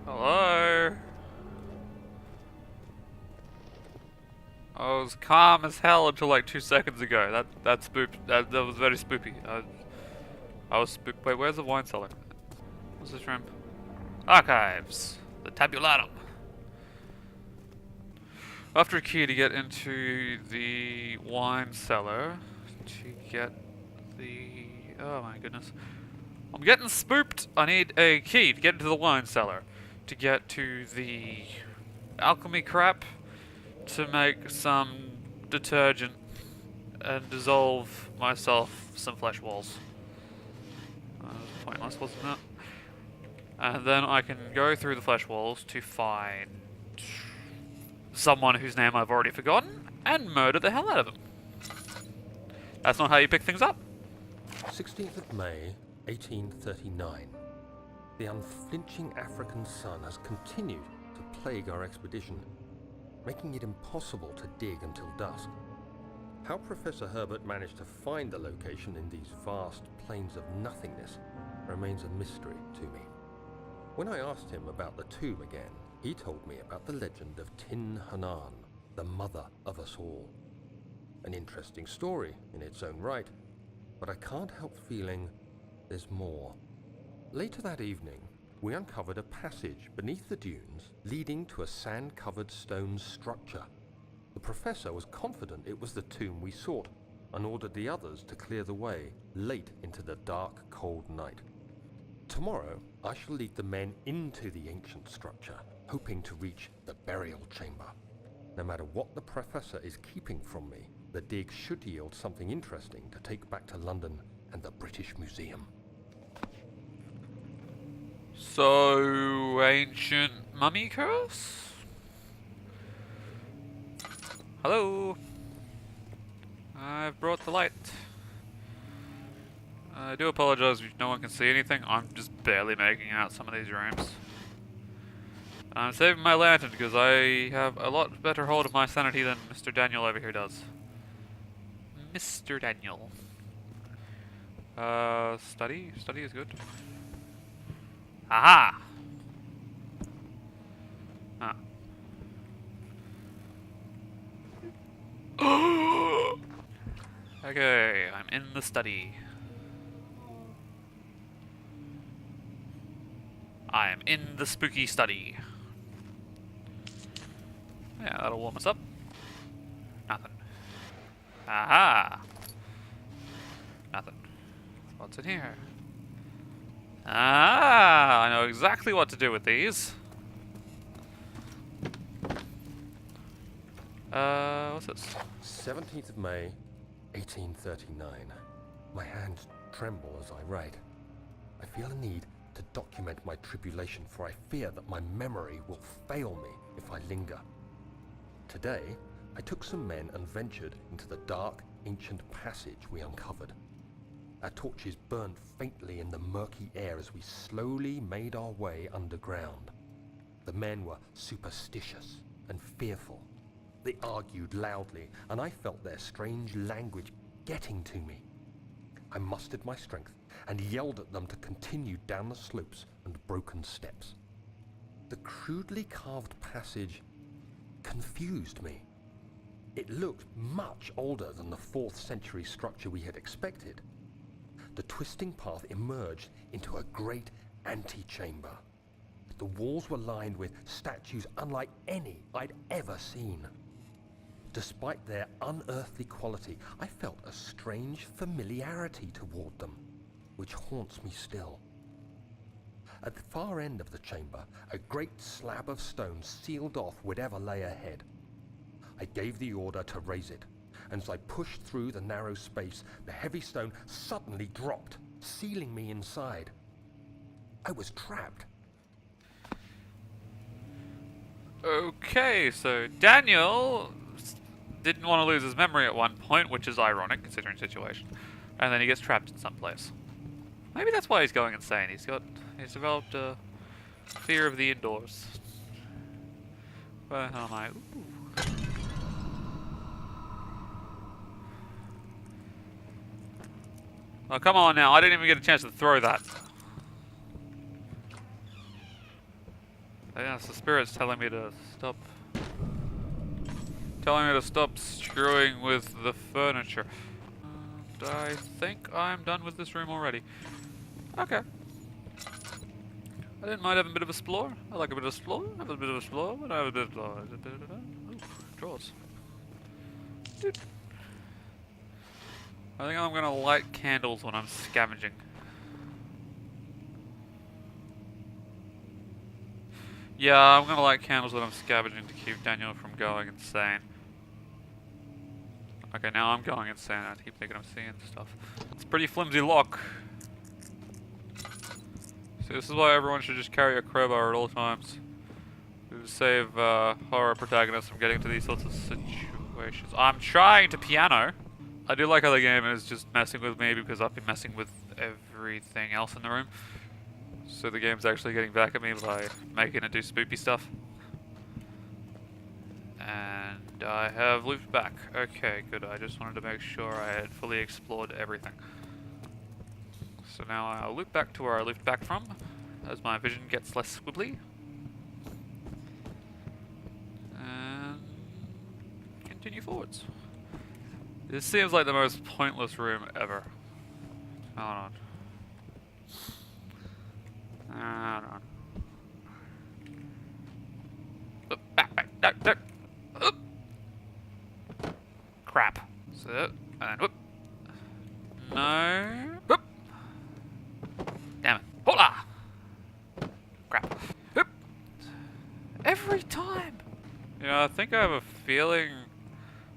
Hello? I was calm as hell until like 2 seconds ago. That spooked. That was very spooky. I was spooked. Wait, where's the wine cellar? What's this room? Archives. The tabulatum. After a key to get into the wine cellar, to get the... Oh my goodness. I'm getting spooked! I need a key to get into the wine cellar. To get to the alchemy crap. To make some detergent and dissolve myself some flesh walls. Pointless, wasn't it? And then I can go through the flesh walls to find someone whose name I've already forgotten and murder the hell out of them. That's not how you pick things up. 16th of May, 1839. The unflinching African sun has continued to plague our expedition, making it impossible to dig until dusk. How Professor Herbert managed to find the location in these vast plains of nothingness remains a mystery to me. When I asked him about the tomb again, he told me about the legend of Tin Hanan, the mother of us all. An interesting story in its own right, but I can't help feeling there's more. Later that evening, we uncovered a passage beneath the dunes leading to a sand-covered stone structure. The professor was confident it was the tomb we sought and ordered the others to clear the way late into the dark, cold night. Tomorrow, I shall lead the men into the ancient structure, hoping to reach the burial chamber. No matter what the professor is keeping from me, the dig should yield something interesting to take back to London and the British Museum. So, ancient mummy curse? Hello? I've brought the light. I do apologize if no one can see anything. I'm just barely making out some of these rooms. I'm saving my lantern because I have a lot better hold of my sanity than Mr. Daniel over here does. Mr. Daniel. Study? Study is good. Aha! Ah. Okay, I'm in the study. I am in the spooky study. Yeah, that'll warm us up. Nothing. Aha! Nothing. What's in here? Ah, I know exactly what to do with these. What's this? 17th of May, 1839. My hands tremble as I write. I feel a need to document my tribulation, for I fear that my memory will fail me if I linger. Today, I took some men and ventured into the dark, ancient passage we uncovered. Our torches burned faintly in the murky air as we slowly made our way underground. The men were superstitious and fearful. They argued loudly, and I felt their strange language getting to me. I mustered my strength and yelled at them to continue down the slopes and broken steps. The crudely carved passage confused me. It looked much older than the 4th century structure we had expected. The twisting path emerged into a great antechamber. The walls were lined with statues unlike any I'd ever seen. Despite their unearthly quality, I felt a strange familiarity toward them, which haunts me still. At the far end of the chamber, a great slab of stone sealed off whatever lay ahead. I gave the order to raise it, and as I pushed through the narrow space, the heavy stone suddenly dropped, sealing me inside. I was trapped. Okay, so Daniel didn't want to lose his memory at one point, which is ironic considering the situation, and then he gets trapped in some place. Maybe that's why he's going insane. He's developed a fear of the indoors. Where the hell am I? Ooh. Oh, come on now. I didn't even get a chance to throw that. Yes, the spirit's telling me to stop. Telling me to stop screwing with the furniture. And I think I'm done with this room already. Okay. I didn't mind having a bit of explore. I like a bit of explore. I have a bit of explore, but I have a bit of explore. Ooh, drawers. Dude. I think I'm gonna light candles when I'm scavenging. Yeah, I'm gonna light candles when I'm scavenging to keep Daniel from going insane. Okay, now I'm going insane. I keep thinking I'm seeing stuff. It's a pretty flimsy lock. See, this is why everyone should just carry a crowbar at all times. To save horror protagonists from getting into these sorts of situations. I'm trying to piano. I do like how the game is just messing with me because I've been messing with everything else in the room. So the game's actually getting back at me by making it do spoopy stuff. And I have looped back. Okay, good. I just wanted to make sure I had fully explored everything. So now I'll loop back to where I looped back from, as my vision gets less squibbly. And continue forwards. This seems like the most pointless room ever. Hold on. Hold on. Oop, back, no. Oop. Crap. So, and then whoop. No. Whoop. Damn it. Hola! Crap. Whoop. Every time! Yeah, I think I have a feeling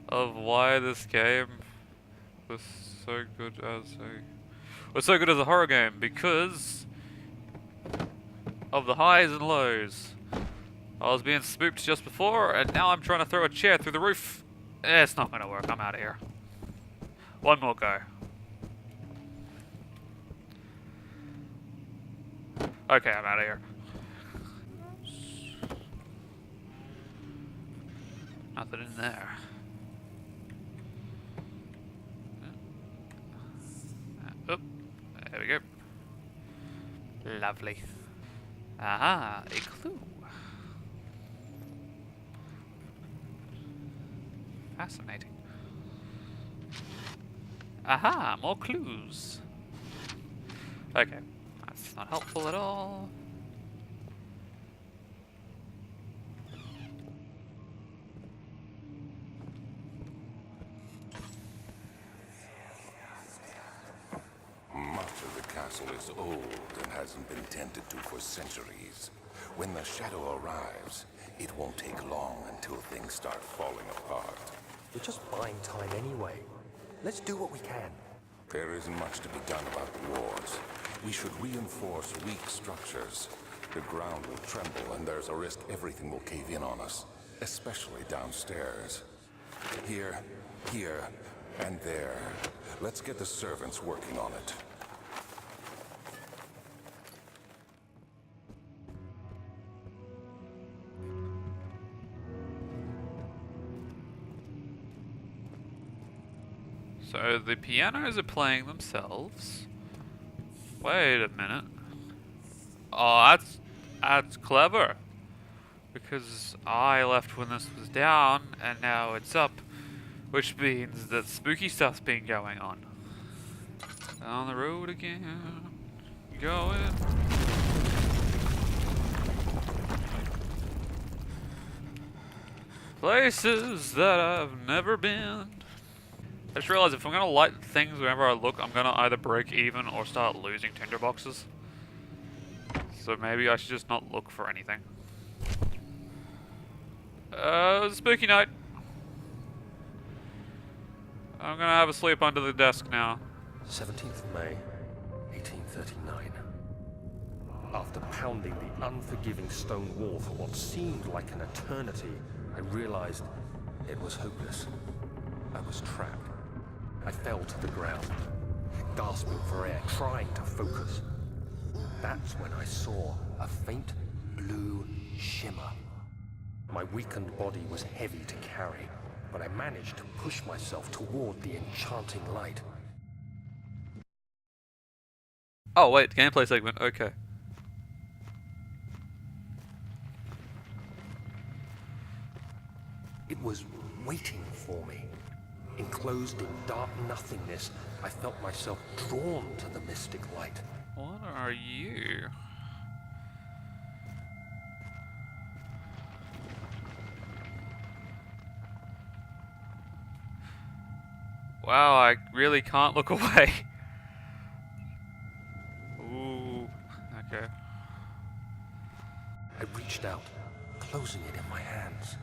of why this game was so good as a horror game, because of the highs and lows. I was being spooked just before, and now I'm trying to throw a chair through the roof. It's not gonna work, I'm out of here. One more go. Okay, I'm out of here. Nothing in there. Oop. There we go. Lovely. Aha, a clue. Fascinating. Aha, more clues. Okay, that's not helpful at all. Much of the castle is old and hasn't been tended to for centuries. When the shadow arrives, it won't take long until things start falling apart. We're just buying time anyway. Let's do what we can. There isn't much to be done about the walls. We should reinforce weak structures. The ground will tremble and there's a risk everything will cave in on us, especially downstairs. Here, and there. Let's get the servants working on it. So the pianos are playing themselves. Wait a minute. Oh, that's clever. Because I left when this was down, and now it's up. Which means that spooky stuff's been going on. On the road again. Going. Places that I've never been. I just realized if I'm gonna light things whenever I look, I'm gonna either break even or start losing tinderboxes. So maybe I should just not look for anything. Spooky night. I'm gonna have a sleep under the desk now. 17th of May, 1839. After pounding the unforgiving stone wall for what seemed like an eternity, I realized it was hopeless. I was trapped. I fell to the ground, gasping for air, trying to focus. That's when I saw a faint blue shimmer. My weakened body was heavy to carry, but I managed to push myself toward the enchanting light. Oh wait, gameplay segment, okay. It was waiting for me. Enclosed in dark nothingness, I felt myself drawn to the mystic light. What are you? Wow, I really can't look away. Ooh, okay. I reached out, closing it in my hands.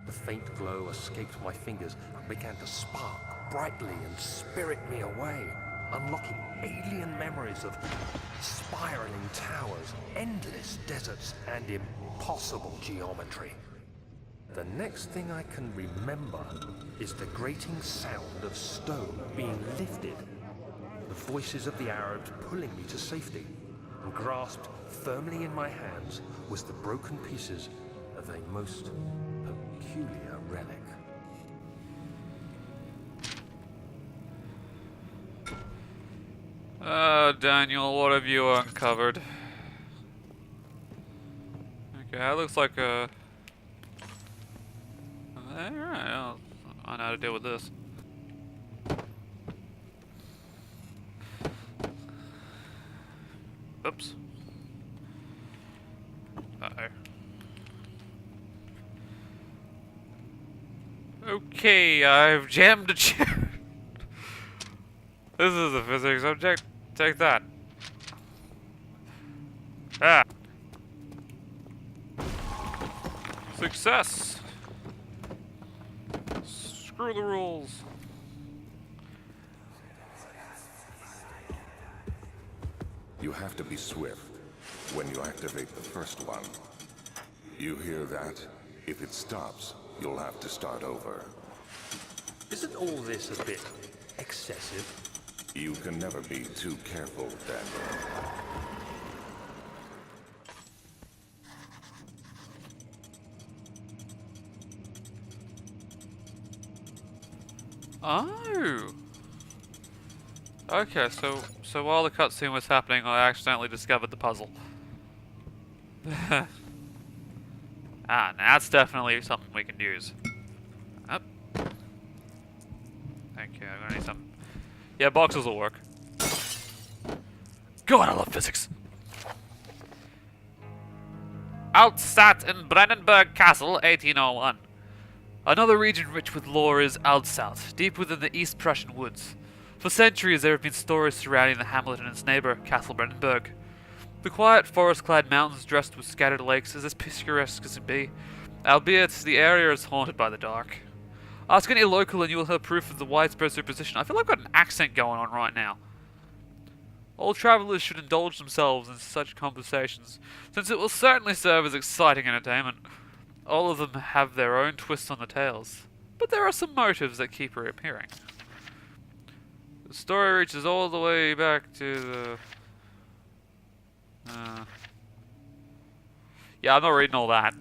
The faint glow escaped my fingers and began to spark brightly and spirit me away, unlocking alien memories of spiraling towers, endless deserts, and impossible geometry. The next thing I can remember is the grating sound of stone being lifted, the voices of the Arabs pulling me to safety, and grasped firmly in my hands was the broken pieces of a most peculiar relic. Daniel, what have you uncovered? Okay, that looks like a... Alright, I know how to deal with this. Oops. Uh-oh. Okay, I've jammed a chair. This is a physics object. Take that. Ah. Success. Screw the rules. You have to be swift when you activate the first one. You hear that? If it stops, you'll have to start over. Isn't all this a bit excessive? You can never be too careful, Daniel. Oh. Okay, so while the cutscene was happening, I accidentally discovered the puzzle. Ah, now that's definitely something we can use. Up. Thank you. I'm gonna need some. Yeah, boxes will work. God, I love physics. Altsat in Brandenburg Castle, 1801. Another region rich with lore is Altsat, deep within the East Prussian woods. For centuries there have been stories surrounding the hamlet and its neighbour, Castle Brandenburg. The quiet forest-clad mountains dressed with scattered lakes is as picturesque as can be, albeit the area is haunted by the dark. Ask any local and you will have proof of the widespread superstition. I feel like I've got an accent going on right now. All travellers should indulge themselves in such conversations, since it will certainly serve as exciting entertainment. All of them have their own twists on the tales, but there are some motives that keep reappearing. The story reaches all the way back to the... yeah, I'm not reading all that.